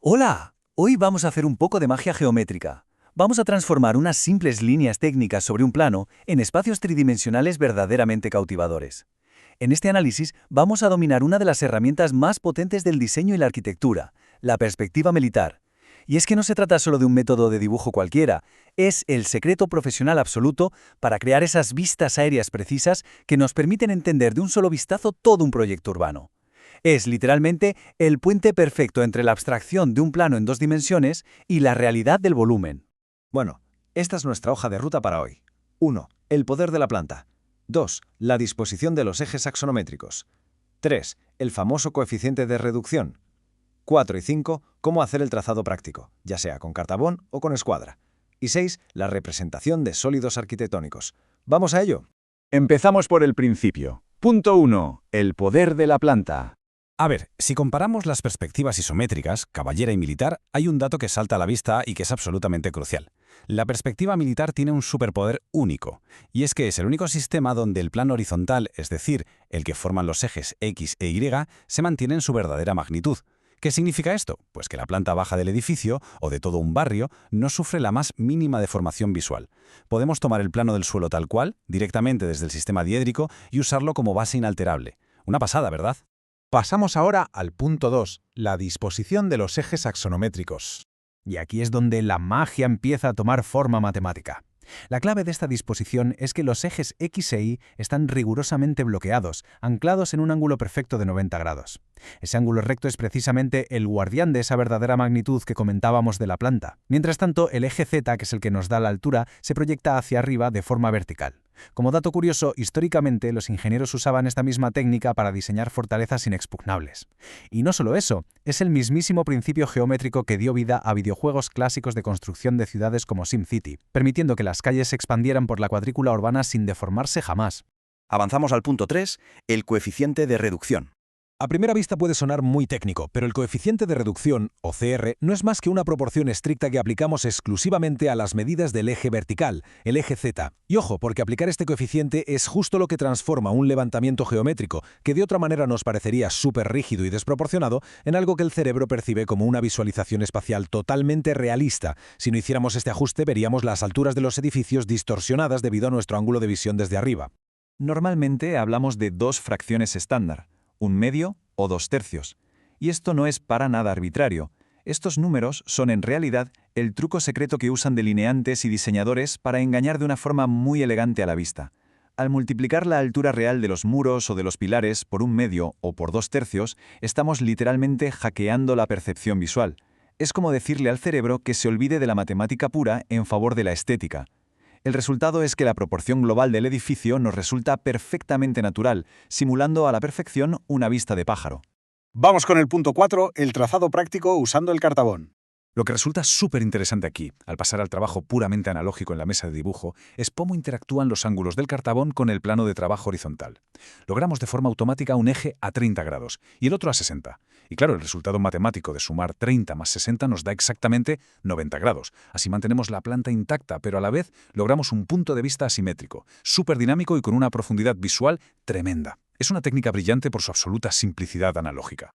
Hola, hoy vamos a hacer un poco de magia geométrica. Vamos a transformar unas simples líneas técnicas sobre un plano en espacios tridimensionales verdaderamente cautivadores. En este análisis vamos a dominar una de las herramientas más potentes del diseño y la arquitectura, la perspectiva militar. Y es que no se trata solo de un método de dibujo cualquiera, es el secreto profesional absoluto para crear esas vistas aéreas precisas que nos permiten entender de un solo vistazo todo un proyecto urbano. Es literalmente el puente perfecto entre la abstracción de un plano en dos dimensiones y la realidad del volumen. Bueno, esta es nuestra hoja de ruta para hoy. 1. El poder de la planta. 2. La disposición de los ejes axonométricos. 3. El famoso coeficiente de reducción. 4 y 5. Cómo hacer el trazado práctico, ya sea con cartabón o con escuadra. Y 6. La representación de sólidos arquitectónicos. ¿Vamos a ello? Empezamos por el principio. Punto 1. El poder de la planta. A ver, si comparamos las perspectivas isométricas, caballera y militar, hay un dato que salta a la vista y que es absolutamente crucial. La perspectiva militar tiene un superpoder único, y es que es el único sistema donde el plano horizontal, es decir, el que forman los ejes X e Y, se mantiene en su verdadera magnitud. ¿Qué significa esto? Pues que la planta baja del edificio, o de todo un barrio, no sufre la más mínima deformación visual. Podemos tomar el plano del suelo tal cual, directamente desde el sistema diédrico, y usarlo como base inalterable. Una pasada, ¿verdad? Pasamos ahora al punto 2, la disposición de los ejes axonométricos. Y aquí es donde la magia empieza a tomar forma matemática. La clave de esta disposición es que los ejes X e Y están rigurosamente bloqueados, anclados en un ángulo perfecto de 90 grados. Ese ángulo recto es precisamente el guardián de esa verdadera magnitud que comentábamos de la planta. Mientras tanto, el eje Z, que es el que nos da la altura, se proyecta hacia arriba de forma vertical. Como dato curioso, históricamente los ingenieros usaban esta misma técnica para diseñar fortalezas inexpugnables. Y no solo eso, es el mismísimo principio geométrico que dio vida a videojuegos clásicos de construcción de ciudades como SimCity, permitiendo que las calles se expandieran por la cuadrícula urbana sin deformarse jamás. Avanzamos al punto 3, el coeficiente de reducción. A primera vista puede sonar muy técnico, pero el coeficiente de reducción, o CR, no es más que una proporción estricta que aplicamos exclusivamente a las medidas del eje vertical, el eje Z. Y ojo, porque aplicar este coeficiente es justo lo que transforma un levantamiento geométrico, que de otra manera nos parecería súper rígido y desproporcionado, en algo que el cerebro percibe como una visualización espacial totalmente realista. Si no hiciéramos este ajuste, veríamos las alturas de los edificios distorsionadas debido a nuestro ángulo de visión desde arriba. Normalmente hablamos de dos fracciones estándar, un medio o 2/3. Y esto no es para nada arbitrario. Estos números son en realidad el truco secreto que usan delineantes y diseñadores para engañar de una forma muy elegante a la vista. Al multiplicar la altura real de los muros o de los pilares por un medio o por 2/3, estamos literalmente hackeando la percepción visual. Es como decirle al cerebro que se olvide de la matemática pura en favor de la estética. El resultado es que la proporción global del edificio nos resulta perfectamente natural, simulando a la perfección una vista de pájaro. Vamos con el punto 4, el trazado práctico usando el cartabón. Lo que resulta súper interesante aquí, al pasar al trabajo puramente analógico en la mesa de dibujo, es cómo interactúan los ángulos del cartabón con el plano de trabajo horizontal. Logramos de forma automática un eje a 30 grados y el otro a 60. Y claro, el resultado matemático de sumar 30 más 60 nos da exactamente 90 grados. Así mantenemos la planta intacta, pero a la vez logramos un punto de vista asimétrico, súper dinámico y con una profundidad visual tremenda. Es una técnica brillante por su absoluta simplicidad analógica.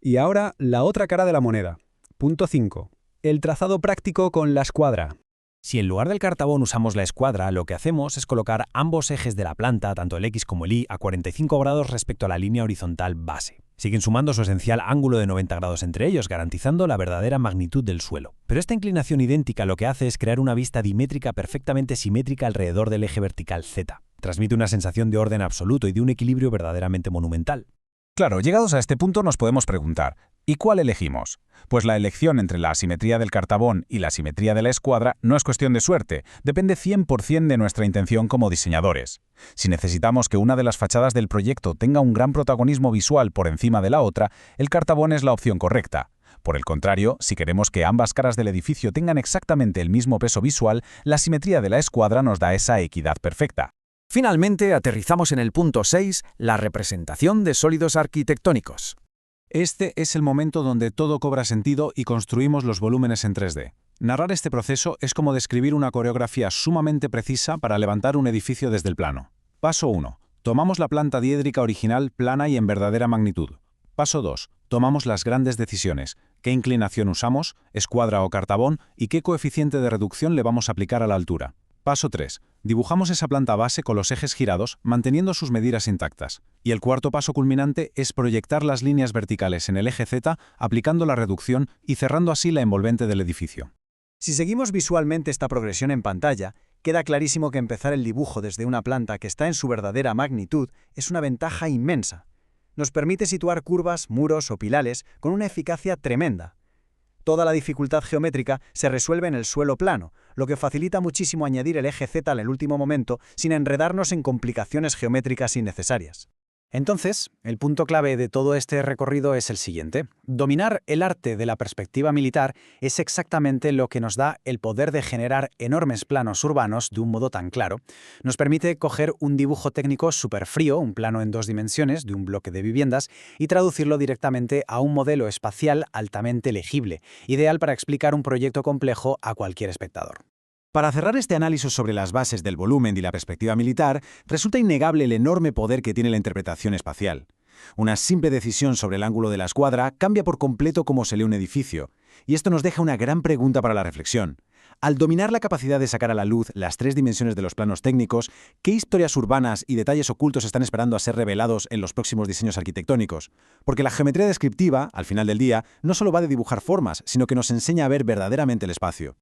Y ahora, la otra cara de la moneda. Punto 5. El trazado práctico con la escuadra. Si en lugar del cartabón usamos la escuadra, lo que hacemos es colocar ambos ejes de la planta, tanto el X como el Y, a 45 grados respecto a la línea horizontal base. Siguen sumando su esencial ángulo de 90 grados entre ellos, garantizando la verdadera magnitud del suelo. Pero esta inclinación idéntica lo que hace es crear una vista dimétrica perfectamente simétrica alrededor del eje vertical Z. Transmite una sensación de orden absoluto y de un equilibrio verdaderamente monumental. Claro, llegados a este punto nos podemos preguntar, ¿y cuál elegimos? Pues la elección entre la asimetría del cartabón y la asimetría de la escuadra no es cuestión de suerte, depende 100% de nuestra intención como diseñadores. Si necesitamos que una de las fachadas del proyecto tenga un gran protagonismo visual por encima de la otra, el cartabón es la opción correcta. Por el contrario, si queremos que ambas caras del edificio tengan exactamente el mismo peso visual, la asimetría de la escuadra nos da esa equidad perfecta. Finalmente, aterrizamos en el punto 6, la representación de sólidos arquitectónicos. Este es el momento donde todo cobra sentido y construimos los volúmenes en 3D. Narrar este proceso es como describir una coreografía sumamente precisa para levantar un edificio desde el plano. Paso 1. Tomamos la planta diédrica original plana y en verdadera magnitud. Paso 2. Tomamos las grandes decisiones. qué inclinación usamos, escuadra o cartabón y qué coeficiente de reducción le vamos a aplicar a la altura. Paso 3. Dibujamos esa planta base con los ejes girados, manteniendo sus medidas intactas. Y el cuarto paso culminante es proyectar las líneas verticales en el eje Z, aplicando la reducción y cerrando así la envolvente del edificio. Si seguimos visualmente esta progresión en pantalla, queda clarísimo que empezar el dibujo desde una planta que está en su verdadera magnitud es una ventaja inmensa. Nos permite situar curvas, muros o pilares con una eficacia tremenda. Toda la dificultad geométrica se resuelve en el suelo plano, lo que facilita muchísimo añadir el eje Z en el último momento sin enredarnos en complicaciones geométricas innecesarias. Entonces, el punto clave de todo este recorrido es el siguiente. Dominar el arte de la perspectiva militar es exactamente lo que nos da el poder de generar enormes planos urbanos de un modo tan claro. Nos permite coger un dibujo técnico súper frío, un plano en 2 dimensiones de un bloque de viviendas, y traducirlo directamente a un modelo espacial altamente legible, ideal para explicar un proyecto complejo a cualquier espectador. Para cerrar este análisis sobre las bases del volumen y la perspectiva militar, resulta innegable el enorme poder que tiene la interpretación espacial. Una simple decisión sobre el ángulo de la escuadra cambia por completo cómo se lee un edificio, y esto nos deja una gran pregunta para la reflexión. Al dominar la capacidad de sacar a la luz las 3 dimensiones de los planos técnicos, ¿qué historias urbanas y detalles ocultos están esperando a ser revelados en los próximos diseños arquitectónicos? Porque la geometría descriptiva, al final del día, no solo va de dibujar formas, sino que nos enseña a ver verdaderamente el espacio.